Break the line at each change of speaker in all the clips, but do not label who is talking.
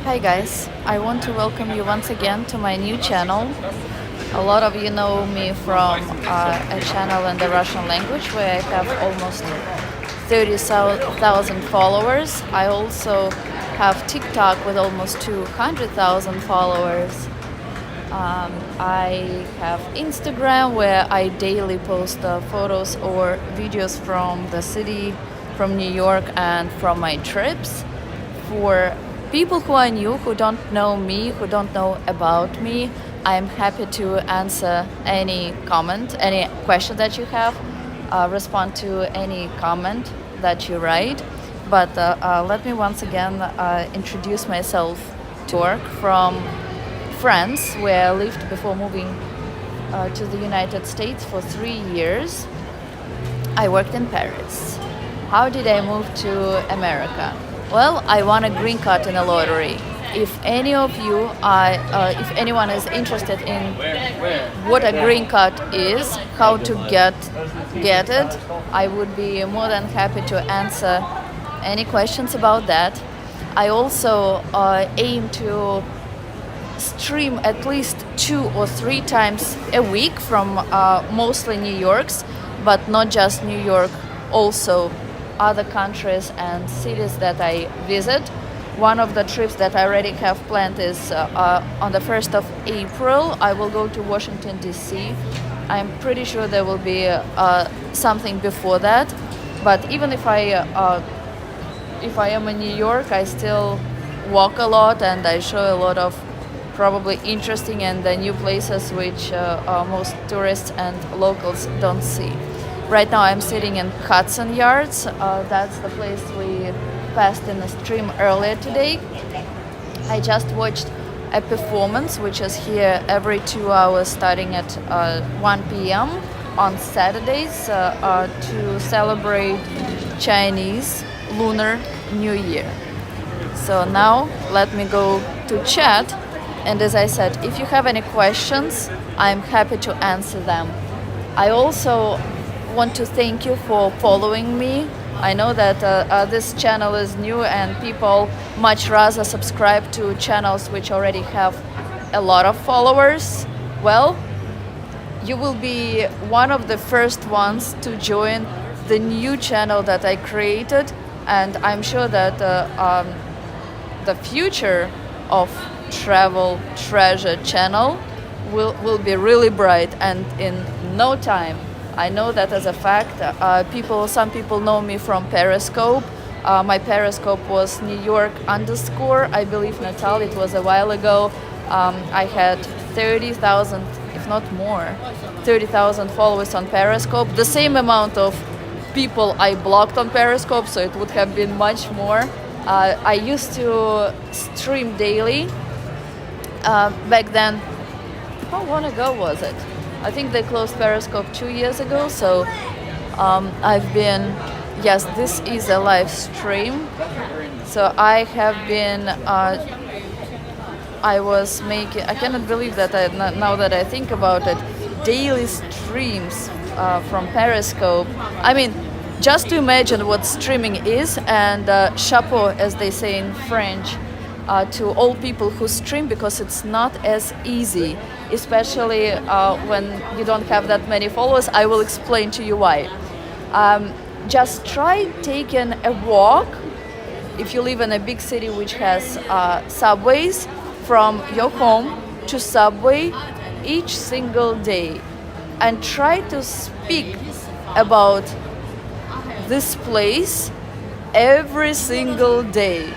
Hi guys, I want to welcome you once again to my new channel. A lot of you know me from a channel in the Russian language where I have almost 30,000 followers. I also have TikTok with almost 200,000 followers. I have Instagram where I daily post photos or videos from the city, from New York, and from my trips. For people who are new, who don't know me, who don't know about me, I'm happy to answer any comment, any question that you have, respond to any comment that you write. But let me once again introduce myself to work from France, where I lived before moving to the United States for 3 years. I worked in Paris. How did I move to America? Well, I won a green card in a lottery. If any of you if anyone is interested in what a green card is, how to get it, I would be more than happy to answer any questions about that. I also aim to stream at least 2 or 3 times a week from mostly New York's, but not just New York, also other countries and cities that I visit. One of the trips that I already have planned is on the 1st of April. I will go to Washington, D.C. I'm pretty sure there will be something before that. But even if I am in New York, I still walk a lot and I show a lot of probably interesting and new places which most tourists and locals don't see. Right now I'm sitting in Hudson Yards. That's the place we passed in the stream earlier today. I just watched a performance which is here every 2 hours starting at 1 p.m. on Saturdays to celebrate Chinese Lunar New Year. So now let me go to chat, and as I said, if you have any questions, I'm happy to answer them. I also want to thank you for following me. I know that this channel is new and people much rather subscribe to channels which already have a lot of followers. Well, you will be one of the first ones to join the new channel that I created, and I'm sure that the future of Travel Treasure channel will be really bright, and in no time. I know that as a fact. Some people know me from Periscope. My Periscope was New York _ I believe, Natal. It was a while ago. I had 30,000, if not more, 30,000 followers on Periscope. The same amount of people I blocked on Periscope, so it would have been much more. I used to stream daily. Back then, how long ago was it? I think they closed Periscope 2 years ago, so I've been, yes, this is a live stream. So I have been, I cannot believe that now that I think about it, daily streams from Periscope. I mean, just to imagine what streaming is, and chapeau, as they say in French, to all people who stream, because it's not as easy, especially when you don't have that many followers. I will explain to you why. Just try taking a walk if you live in a big city which has subways, from your home to subway each single day, and try to speak about this place every single day.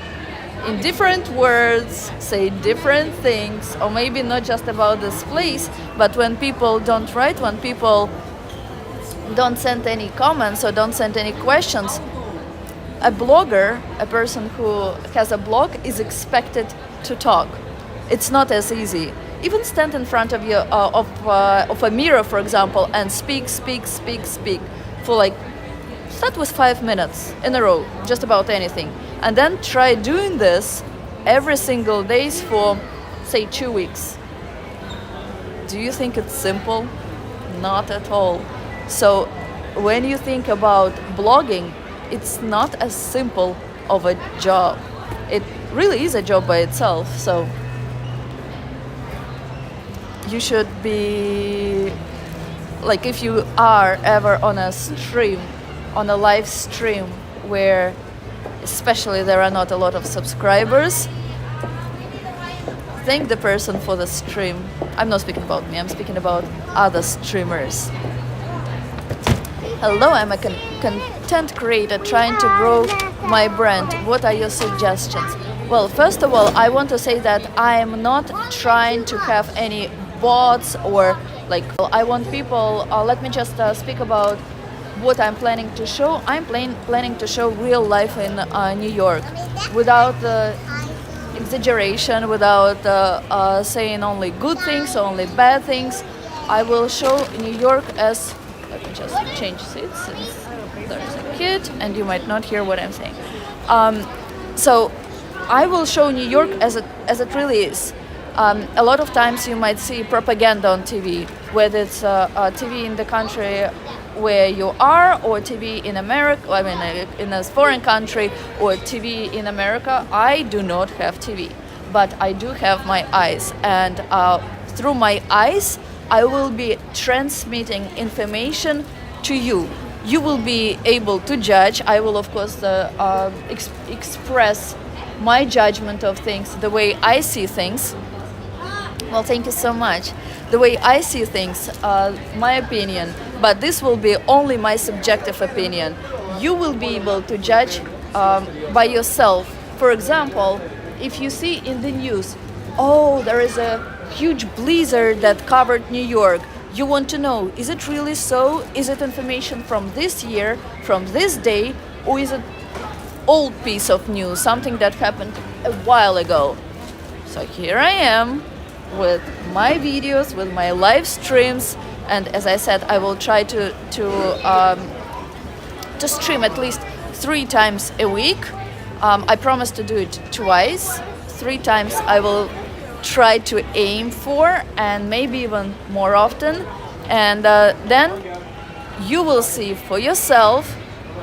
In different words, say different things, or maybe not just about this place, but when people don't write, when people don't send any comments or don't send any questions, a blogger, a person who has a blog, is expected to talk. It's not as easy. Even stand in front of of a mirror, for example, and speak for like, start with 5 minutes in a row, just about anything. And then try doing this every single day for, say, 2 weeks. Do you think it's simple? Not at all. So when you think about blogging, it's not as simple of a job. really is a job by itself. So you should be like, if you are ever on a stream, on a live stream where especially there are not a lot of subscribers, thank the person for the stream. I'm not speaking about me, I'm speaking about other streamers. Hello, I'm a content creator trying to grow my brand. What are your suggestions? Well, first of all, I want to say that I'm not trying to have any bots or like, I want people, let me just speak about what I'm planning to show. I'm planning to show real life in New York without exaggeration, without saying only good things, only bad things. I will show New York as, let me just change seats since there's a kid and you might not hear what I'm saying. So I will show New York as it really is. A lot of times you might see propaganda on TV, whether it's TV in the country where you are, or TV in America, I mean in a foreign country, or TV in America. I do not have TV, but I do have my eyes, and through my eyes I will be transmitting information to you. You will be able to judge. I will of course express my judgment of things, the way I see things. Well, thank you so much. The way I see things, my opinion, but this will be only my subjective opinion. You will be able to judge by yourself. For example, if you see in the news, oh, there is a huge blizzard that covered New York, you want to know, is it really so? Is it information from this year, from this day, or is it old piece of news, something that happened a while ago? So here I am with my videos, with my live streams, and as I said, I will try to stream at least 3 times a week. I promise to do it twice. 3 times I will try to aim for, and maybe even more often. And then you will see for yourself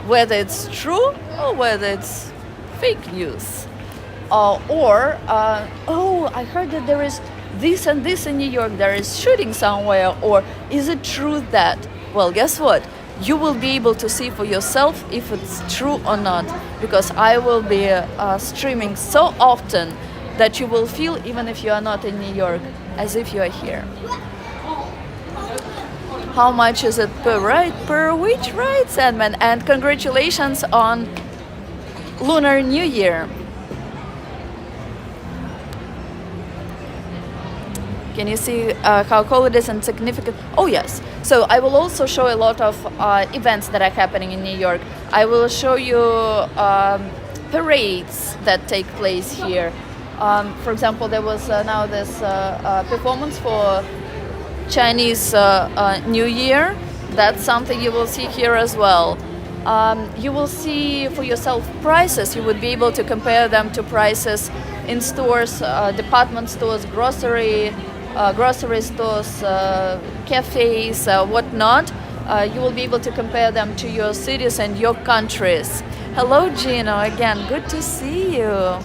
whether it's true or whether it's fake news. Oh, I heard that there is this and this in New York, there is shooting somewhere, or is it true that? Well, guess what? You will be able to see for yourself if it's true or not, because I will be streaming so often that you will feel, even if you are not in New York, as if you are here. How much is it per ride? Per which ride, Sandman? And congratulations on Lunar New Year. Can you see how cold it is and significant? Oh yes. So I will also show a lot of events that are happening in New York. I will show you parades that take place here. For example, there was now this performance for Chinese New Year. That's something you will see here as well. You will see for yourself prices. You would be able to compare them to prices in stores, department stores, grocery stores, cafes, whatnot. You will be able to compare them to your cities and your countries. Hello, Gino, again, good to see you.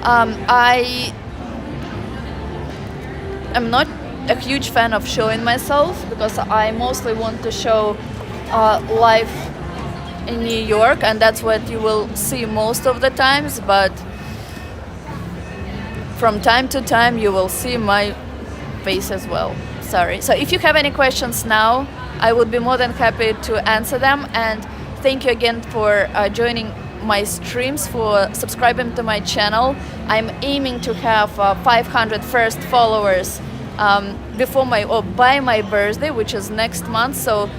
I am not a huge fan of showing myself, because I mostly want to show life in New York, and that's what you will see most of the times, but from time to time you will see my face as well. Sorry. So if you have any questions now, I would be more than happy to answer them, and thank you again for joining my streams, for subscribing to my channel. I'm aiming to have 500 first followers by my birthday, which is next month. So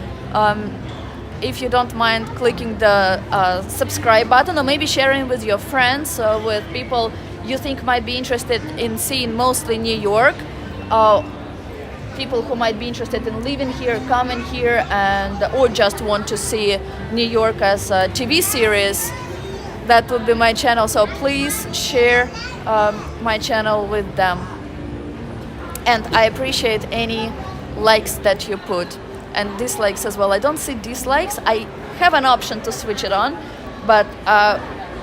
if you don't mind clicking the subscribe button, or maybe sharing with your friends, with people you think might be interested in seeing mostly New York, people who might be interested in living here, coming here, and or just want to see New York as a TV series, that would be my channel. So please share my channel with them. And I appreciate any likes that you put, and dislikes as well. I don't see dislikes. I have an option to switch it on, but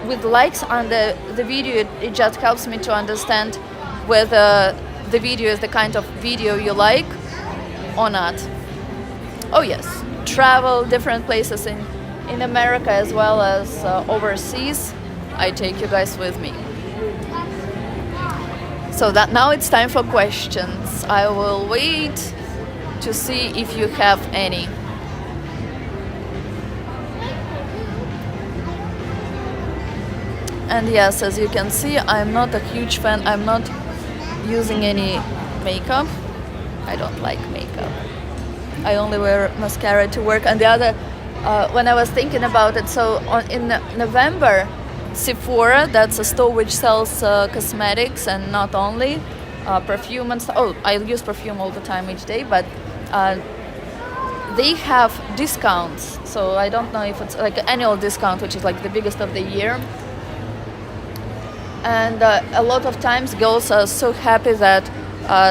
with likes on the video, it just helps me to understand whether the video is the kind of video you like or not. Oh yes, travel different places in America as well as overseas. I take you guys with me. So that now it's time for questions. I will wait to see if you have any. And yes, as you can see, I'm not a huge fan. I'm not using any makeup. I don't like makeup. I only wear mascara to work. And the other, when I was thinking about it, so in November, Sephora, that's a store which sells cosmetics and not only perfume and stuff. Oh, I use perfume all the time each day, but they have discounts. So I don't know if it's like an annual discount, which is like the biggest of the year. And a lot of times girls are so happy that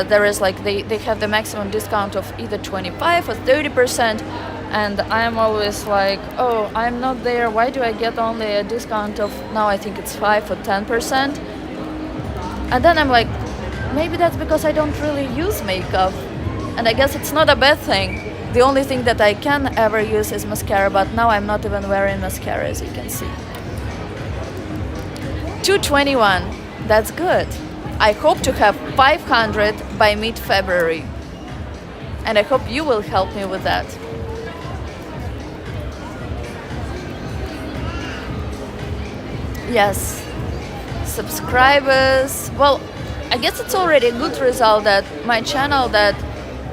there is like they have the maximum discount of either 25 or 30%. And I'm always like, oh, I'm not there. Why do I get only a discount of, now I think it's 5 or 10%? And then I'm like, maybe that's because I don't really use makeup. And I guess it's not a bad thing. The only thing that I can ever use is mascara, but now I'm not even wearing mascara, as you can see. 221, that's good. I hope to have 500 by mid-February. And I hope you will help me with that. Yes, subscribers. Well, I guess it's already a good result that my channel, that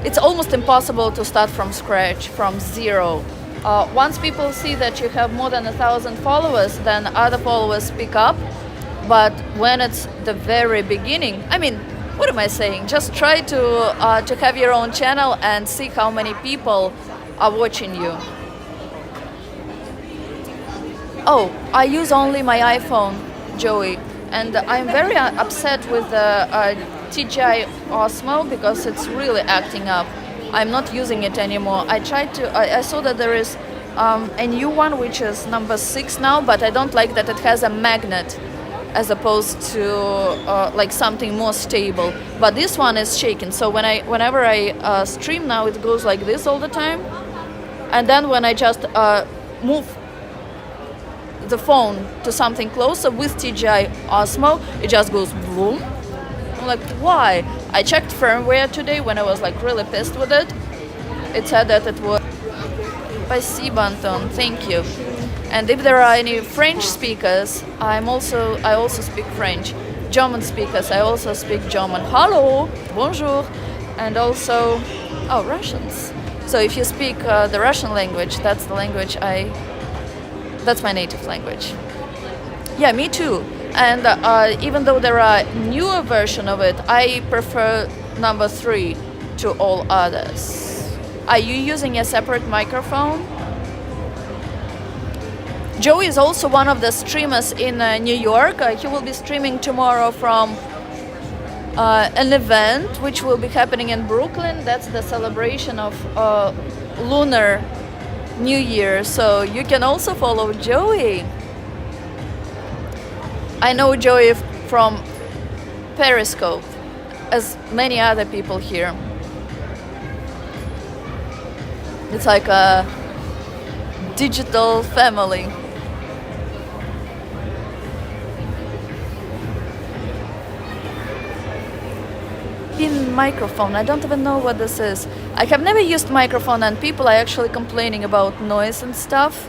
it's almost impossible to start from scratch, from zero. Once people see that you have more than 1,000 followers, then other followers pick up. But when it's the very beginning, I mean, what am I saying? Just try to have your own channel and see how many people are watching you. Oh, I use only my iPhone, Joey, and I'm very upset with the DJI Osmo because it's really acting up. I'm not using it anymore. I saw that there is a new one which is number 6 now, but I don't like that it has a magnet as opposed to like something more stable. But this one is shaking, so whenever I stream now, it goes like this all the time, and then when I just move the phone to something closer with DJI Osmo, it just goes boom. I'm like, why? I checked firmware today when I was like really pissed with it. It said that it was. Спасибо, Anton. Thank you. And if there are any French speakers, I also speak French. German speakers, I also speak German. Hello, bonjour, and also Russians. So if you speak the Russian language, that's the language that's my native language. Yeah, me too. And even though there are newer version of it, I prefer number 3 to all others. Are you using a separate microphone? Joey is also one of the streamers in New York. He will be streaming tomorrow from an event which will be happening in Brooklyn. That's the celebration of Lunar New Year. So you can also follow Joey. I know Joey from Periscope, as many other people here. It's like a digital family. In microphone, I don't even know what this is. I have never used microphone, and people are actually complaining about noise and stuff.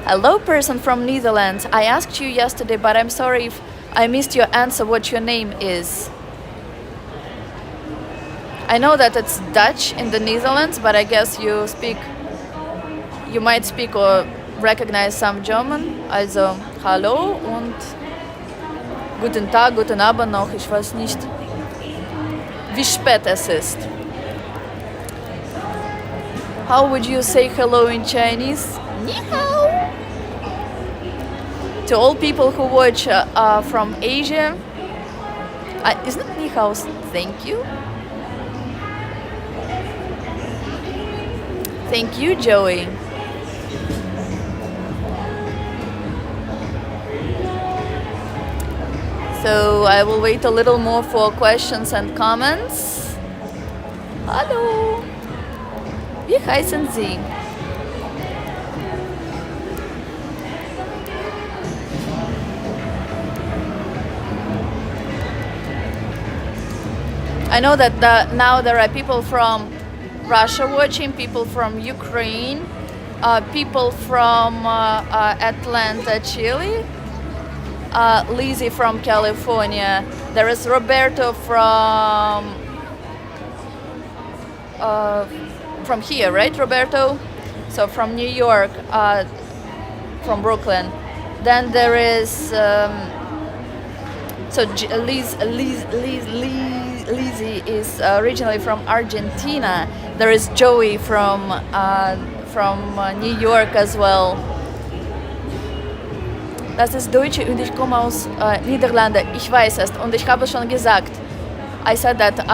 Hello, person from Netherlands. I asked you yesterday, but I'm sorry if I missed your answer what your name is. I know that it's Dutch in the Netherlands, but I guess you might speak or recognize some German. Also, hallo und guten Tag, guten Abend noch. Ich weiß nicht, wie spät es ist. How would you say hello in Chinese? Ni hao. To all people who watch from Asia, isn't it ni hao? Thank you. Thank you, Joey. So I will wait a little more for questions and comments. Hallo, wie heißen Sie? I know that now there are people from Russia watching, people from Ukraine, people from Atlanta, Chile, Lizzie from California. There is Roberto from here, right, Roberto? So from New York, from Brooklyn. Then there is Lizzie is originally from Argentina. There is Joey from New York as well. Das ist Deutsche und ich komme aus Niederlande. Ich weiß es und ich habe schon gesagt. I said that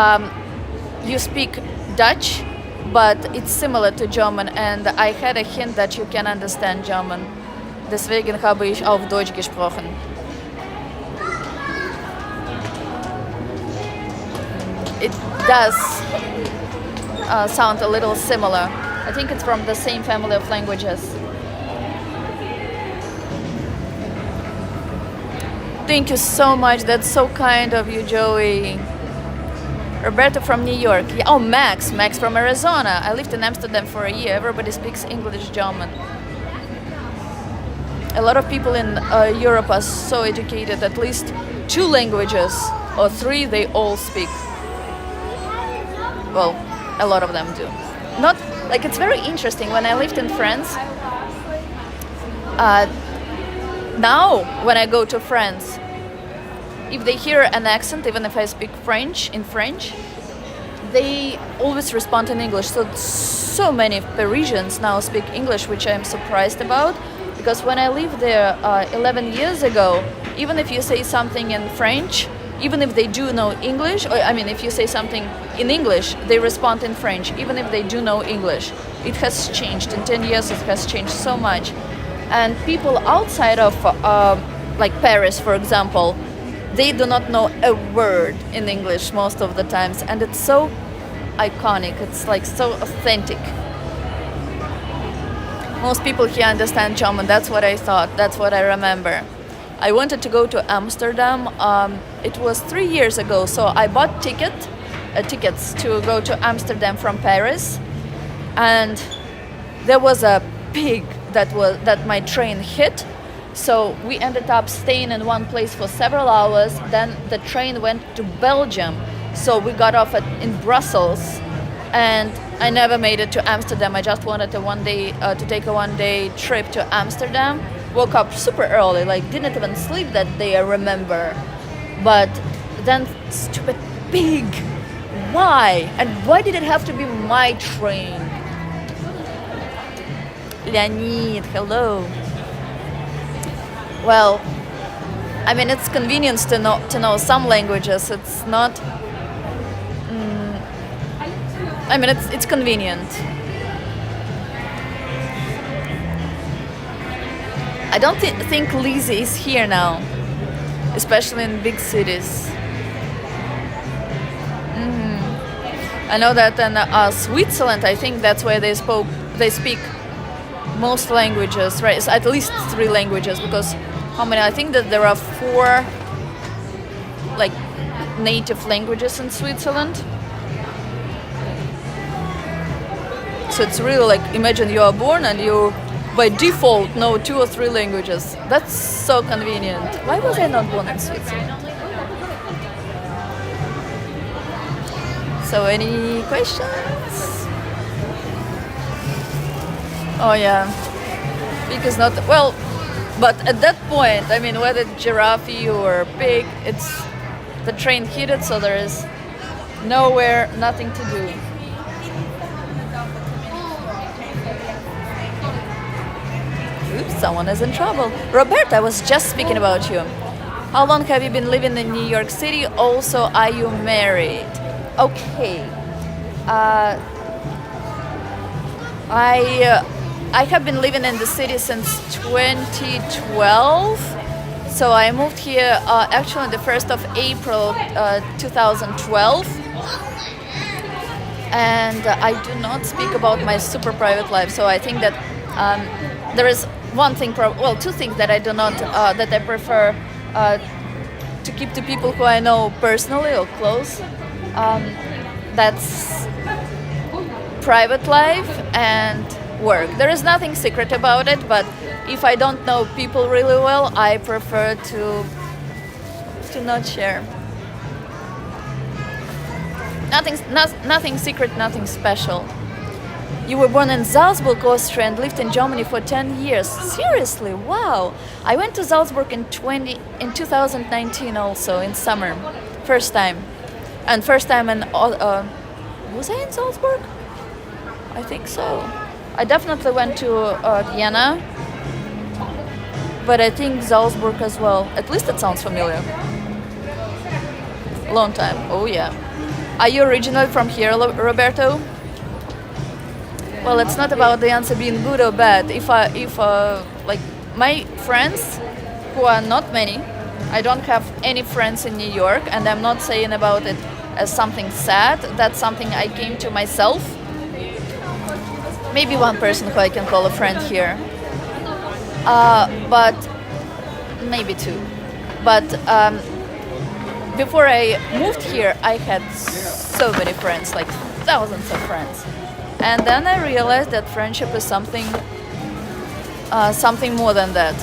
you speak Dutch, but it's similar to German and I had a hint that you can understand German. Deswegen habe ich auf Deutsch gesprochen. It does sound a little similar. I think it's from the same family of languages. Thank you so much. That's so kind of you, Joey. Roberto from New York. Yeah. Oh, Max from Arizona. I lived in Amsterdam for a year. Everybody speaks English, German. A lot of people in Europe are so educated. At least 2 languages or 3 they all speak. Well, a lot of them do. Not like it's very interesting. When I lived in France, now when I go to France, if they hear an accent, even if I speak French, they always respond in English. So many Parisians now speak English, which I'm surprised about. Because when I lived there 11 years ago, even if you say something in French, even if they do know English, or I mean, if you say something in English, they respond in French, even if they do know English. It has changed. In 10 years, it has changed so much. And people outside of, like Paris, for example, they do not know a word in English most of the times. And it's so iconic. It's like so authentic. Most people here understand German. That's what I thought. That's what I remember. I wanted to go to Amsterdam. It was 3 years ago, so I bought tickets to go to Amsterdam from Paris, and there was a pig that my train hit. So we ended up staying in one place for several hours. Then the train went to Belgium, so we got off in Brussels, and I never made it to Amsterdam. I just wanted to take a one-day trip to Amsterdam. Woke up super early, like didn't even sleep that day, I remember. But then stupid pig. Why? And why did it have to be my train? Leonid, hello. Well, I mean, it's convenient to know some languages. It's not. I mean, it's convenient. I don't think Lizzie is here now, especially in big cities. I know that in Switzerland, I think that's where they speak most languages, right? It's at least 3 languages, because how many? I think that there are 4 like native languages in Switzerland. So it's really like, imagine you are born and you by default know 2 or 3 languages. That's so convenient. Why was I not born in Switzerland? So any questions? Oh yeah, because not well, but at that point, I mean, whether giraffe or pig, it's the train hit it, so there is nothing to do. Oops, someone is in trouble. Robert, I was just speaking about you. How long have you been living in New York City? Also, are you married? Okay. I have been living in the city since 2012. So I moved here actually on the 1st of April 2012. And I do not speak about my super private life. So I think that there is one thing, two things that I do not, that I prefer to keep to people who I know personally or close. That's private life and work. There is nothing secret about it, but if I don't know people really well, I prefer to not share. Nothing secret, nothing special. You were born in Salzburg, Austria, and lived in Germany for 10 years. Seriously, wow! I went to Salzburg in 2019 also, in summer. First time. And first time in... was I in Salzburg? I think so. I definitely went to Vienna. But I think Salzburg as well. At least it sounds familiar. Long time. Oh yeah. Are you originally from here, Roberto? Well, it's not about the answer being good or bad. If like my friends, who are not many, I don't have any friends in New York, and I'm not saying about it as something sad. That's something I came to myself. Maybe one person who I can call a friend here, but maybe two. But before I moved here, I had so many friends, like thousands of friends. And then I realized that friendship is something more than that.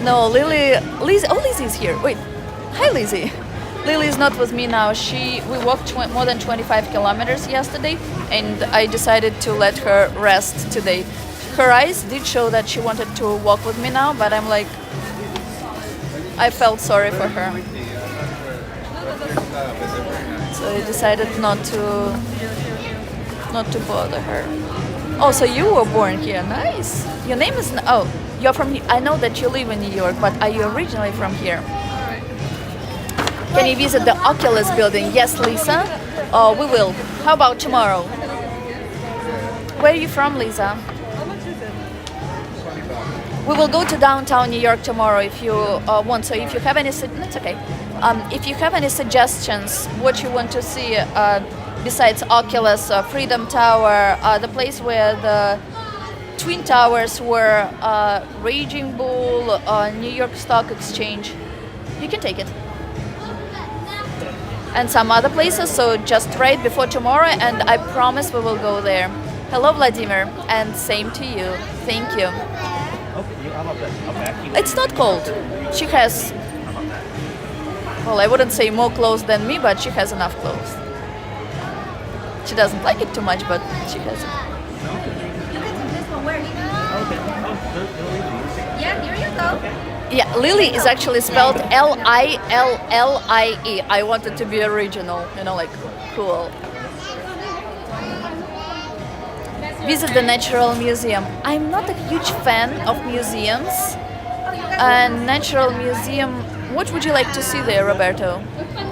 No, Lizzie is here. Wait, hi Lizzie. Lily is not with me now. We walked more than 25 kilometers yesterday, and I decided to let her rest today. Her eyes did show that she wanted to walk with me now, but I'm like, I felt sorry for her. So I decided not to bother her. Oh, so you were born here. Nice. Your name is... Oh, you're from... I know that you live in New York, but are you originally from here? Can you visit the Oculus building? Yes, Lisa. Oh, we will. How about tomorrow? Where are you from, Lisa? We will go to downtown New York tomorrow if you want. So if you have any... That's okay. If you have any suggestions, what you want to see besides Oculus, Freedom Tower, the place where the Twin Towers were, Raging Bull, New York Stock Exchange, you can take it. And some other places, so just right before tomorrow, and I promise we will go there. Hello, Vladimir, and same to you. Thank you. It's not cold. She has, well, I wouldn't say more clothes than me, but she has enough clothes. She doesn't like it too much, but she has it.
Yeah, here you go.
Yeah, Lily is actually spelled Lillie. I wanted to be original, like cool. Visit the Natural Museum. I'm not a huge fan of museums. And Natural Museum, what would you like to see there, Roberto?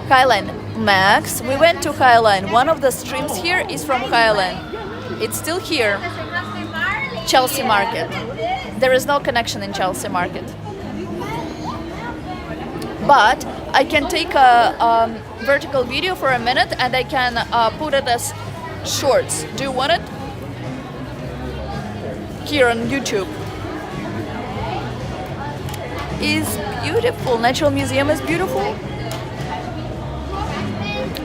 Highline. Max, we went to Highline. One of the streams here is from Highline. It's still here. Chelsea Market. There is no connection in Chelsea Market. But I can take a vertical video for a minute and I can put it as shorts. Do you want it? Here on YouTube. Is beautiful. Natural Museum is beautiful.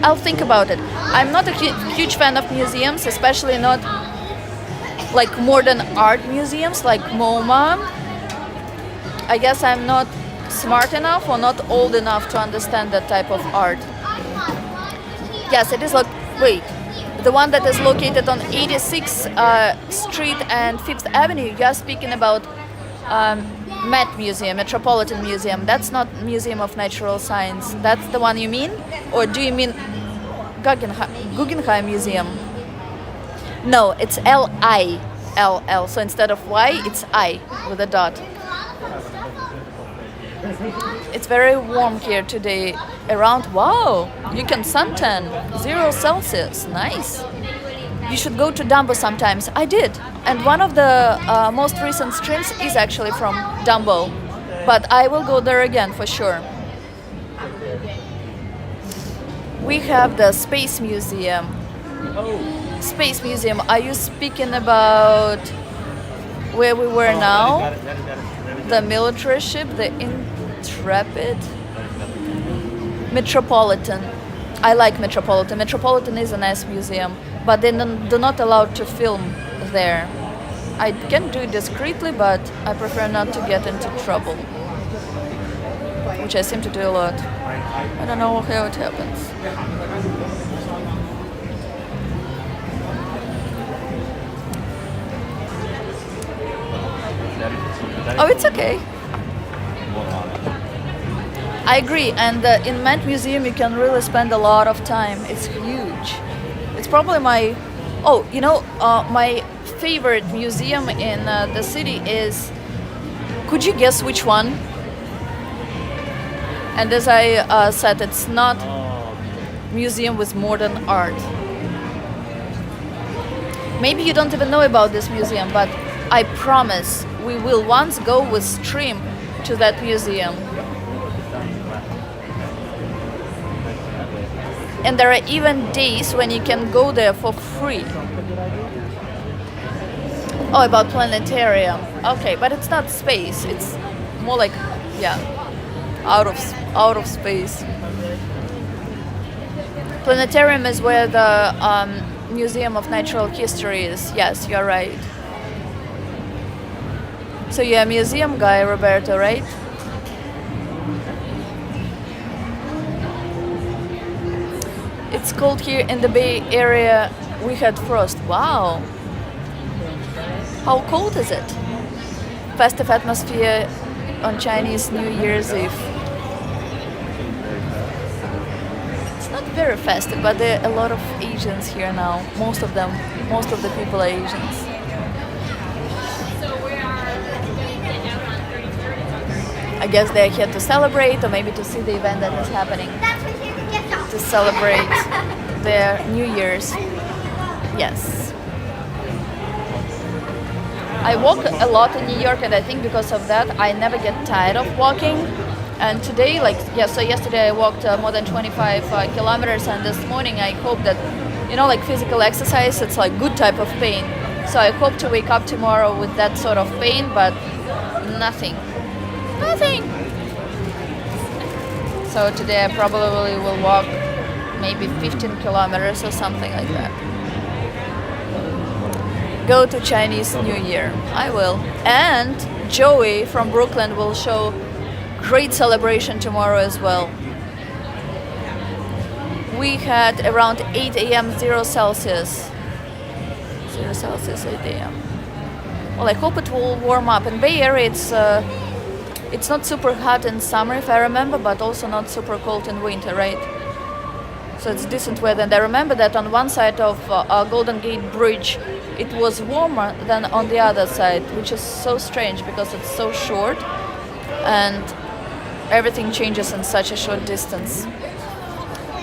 I'll think about it. I'm not a huge fan of museums, especially not like modern art museums like MoMA. I guess I'm not smart enough or not old enough to understand that type of art. Yes, it is like, wait, the one that is located on 86th Street and 5th Avenue, you are speaking about Met Museum, Metropolitan Museum. That's not Museum of Natural Science. That's the one you mean? Or do you mean Guggenheim Museum? No, it's L-I-L-L. So instead of Y, it's I with a dot. It's very warm here today. Around, wow, you can suntan, 0 Celsius, nice. You should go to Dumbo sometimes. I did. And one of the most recent streams is actually from Dumbo. But I will go there again for sure. We have the Space Museum. Space Museum. Are you speaking about where we were now? The military ship, the Intrepid? Metropolitan. I like Metropolitan. Metropolitan is a nice museum, but they do not allow to film there. I can do it discreetly, but I prefer not to get into trouble, which I seem to do a lot. I don't know how it happens. Oh, it's okay. I agree, and in Met Museum you can really spend a lot of time. It's huge. It's probably my, my favorite museum in the city is, could you guess which one? And as I said, it's not museum with modern art. Maybe you don't even know about this museum, but I promise we will once go with stream to that museum. And there are even days when you can go there for free. Oh, about planetarium. Okay, but it's not space. It's more like, out of space. Planetarium is where the Museum of Natural History is. Yes, you're right. So you're a museum guy, Roberto, right? It's cold here in the Bay Area. We had frost. Wow. How cold is it? Festive atmosphere on Chinese New Year's Eve. It's not very festive, but there are a lot of Asians here now. Most of the people are Asians. I guess they're here to celebrate, or maybe to see the event that is happening. To celebrate their New Year's. Yes. I walk a lot in New York, and I think because of that I never get tired of walking. And today, so yesterday I walked more than 25 kilometers, and this morning I hope that, physical exercise, it's like good type of pain. So I hope to wake up tomorrow with that sort of pain, but nothing. So today I probably will walk maybe 15 kilometers or something like that. Go to Chinese New Year. I will. And Joey from Brooklyn will show great celebration tomorrow as well. We had around 8 a.m. 0 Celsius. 0 Celsius, 8 a.m. Well, I hope it will warm up. In Bay Area, it's not super hot in summer, if I remember, but also not super cold in winter, right? So it's decent weather. And I remember that on one side of Golden Gate Bridge, it was warmer than on the other side, which is so strange because it's so short and everything changes in such a short distance.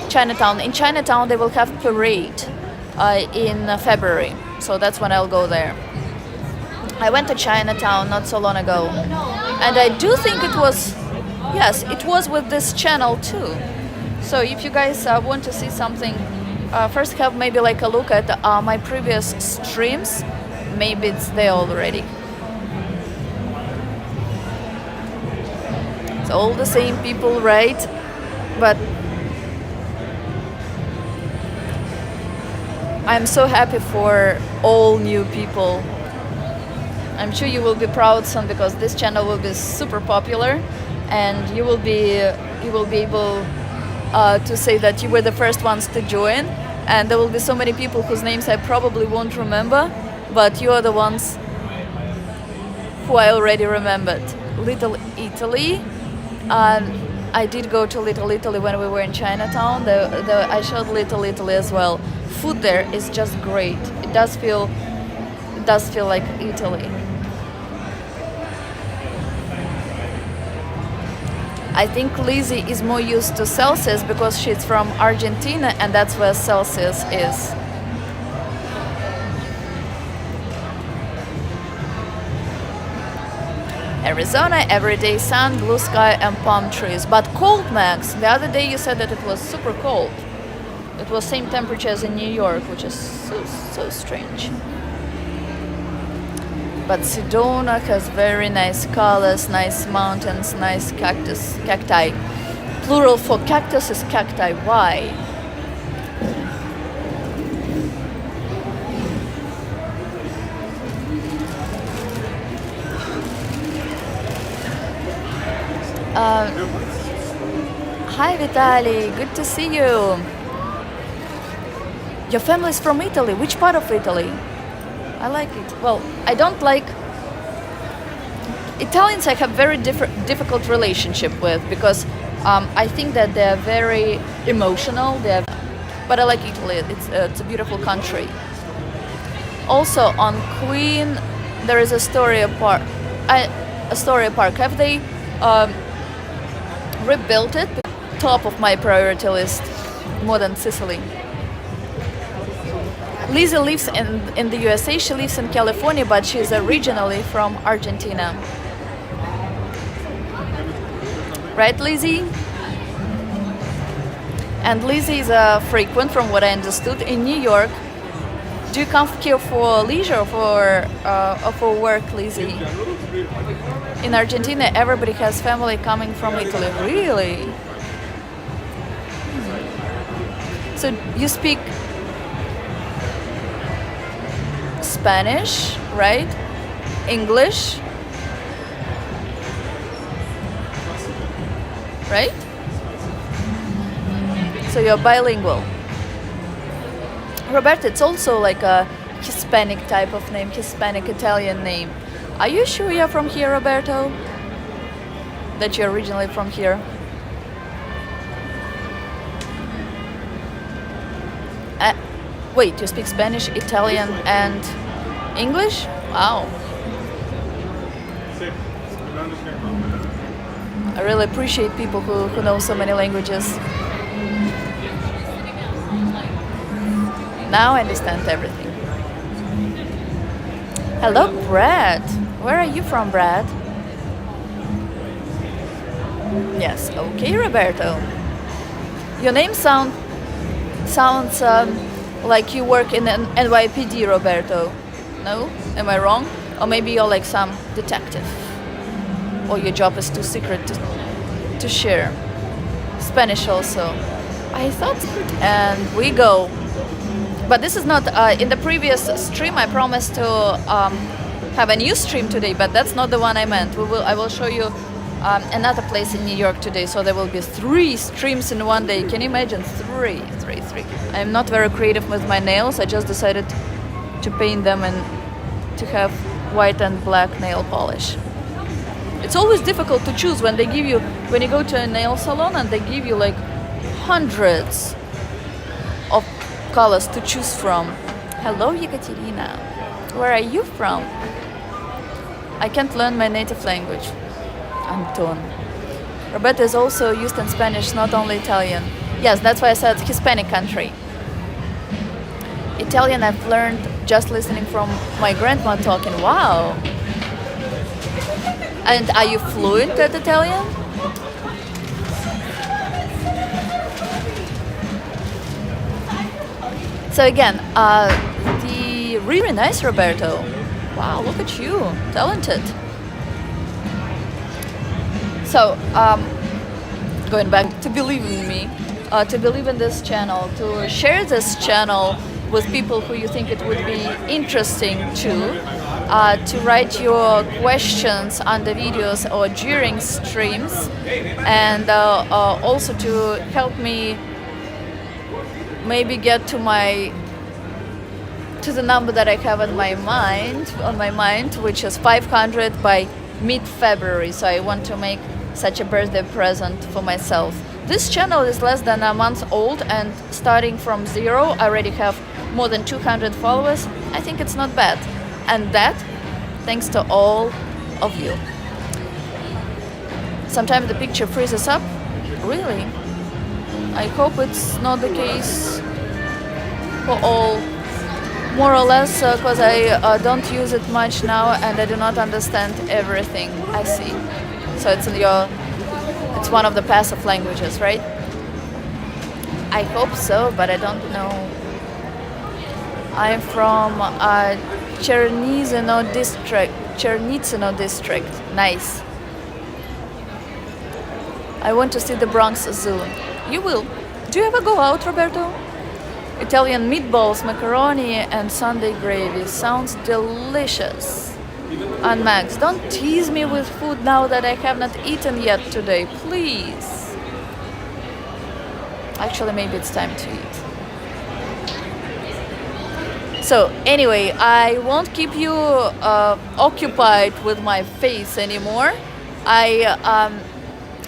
Chinatown. In Chinatown, they will have parade in February, so that's when I'll go there. I went to Chinatown not so long ago, and I do think it was with this channel too. So if you guys want to see something, first have maybe like a look at my previous streams. Maybe it's there already. It's all the same people, right? But I'm so happy for all new people. I'm sure you will be proud soon because this channel will be super popular, and you will be able to say that you were the first ones to join, and there will be so many people whose names I probably won't remember, but you are the ones who I already remembered. Little Italy. I did go to Little Italy when we were in Chinatown. I showed Little Italy as well. Food there is just great. It does feel like Italy. I think Lizzie is more used to Celsius because she's from Argentina, and that's where Celsius is. Arizona, everyday sun, blue sky, and palm trees. But cold, Max. The other day you said that it was super cold. It was same temperature as in New York, which is so strange. But Sedona has very nice colors, nice mountains, nice cacti. Plural for cactus is cacti. Why? Hi Vitaly, good to see you. Your family's from Italy. Which part of Italy? I like it. Well, I don't like Italians. I have very difficult relationship with because I think that they're very emotional. But I like Italy. It's a beautiful country. Also on Queen, there is a Astoria Park. Have they rebuilt it? Top of my priority list, more than Sicily. Lizzie lives in the USA. She lives in California, but she's originally from Argentina. Right, Lizzie? And Lizzie is a frequent, from what I understood, in New York. Do you come here for leisure or for work, Lizzie? In Argentina, everybody has family coming from Italy. Really? So you speak Spanish, right? English, right? So you're bilingual. Roberto, it's also like a Hispanic type of name, Hispanic Italian name. Are you sure you're from here, Roberto? That you're originally from here? Wait, you speak Spanish, Italian, and English? Wow. I really appreciate people who know so many languages. Now I understand everything. Hello, Brad. Where are you from, Brad? Yes, okay, Roberto. Your name sounds like you work in an NYPD, Roberto. No? Am I wrong? Or maybe you're like some detective. Or your job is too secret to share. Spanish also. I thought, and we go. But this is not, in the previous stream I promised to have a new stream today, but that's not the one I meant. I will show you another place in New York today, so there will be 3 streams in one day. Can you imagine? 3. I'm not very creative with my nails. I just decided to paint them and to have white and black nail polish. It's always difficult to choose when you go to a nail salon and they give you like hundreds of colors to choose from. Hello, Yekaterina. Where are you from? I can't learn my native language. Anton. Roberto is also used in Spanish, not only Italian. Yes, that's why I said Hispanic country. Italian I've learned just listening from my grandma talking. Wow. And are you fluent at Italian? So again, the really nice Roberto. Wow, look at you, talented. So, going back to believe in me, to believe in this channel, to share this channel with people who you think it would be interesting to write your questions under videos or during streams, and also to help me maybe get to the number that I have on my mind, which is 500 by mid-February. So I want to make such a birthday present for myself. This channel is less than a month old, and starting from 0, I already have more than 200 followers. I think it's not bad, and that thanks to all of you. Sometimes the picture freezes up. Really? I hope it's not the case for all more or less, because I don't use it much now and I do not understand everything I see. So it's one of the passive languages, right? I hope so, but I don't know. I'm from Chernizino district. Chernizino district. Nice. I want to see the Bronx Zoo. You will. Do you ever go out, Roberto? Italian meatballs, macaroni, and Sunday gravy. Sounds delicious. And Max, don't tease me with food now that I have not eaten yet today, please. Actually, maybe it's time to eat. So anyway, I won't keep you occupied with my face anymore. I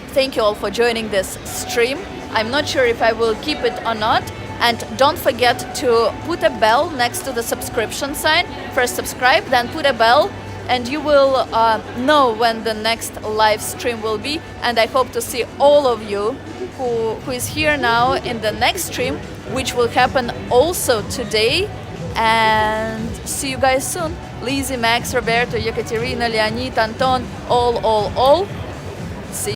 thank you all for joining this stream. I'm not sure if I will keep it or not. And don't forget to put a bell next to the subscription sign. First subscribe, then put a bell, and you will know when the next live stream will be. And I hope to see all of you who is here now in the next stream, which will happen also today. And see you guys soon. Lizzie, Max, Roberto, Yekaterina, Leonid, Anton, all.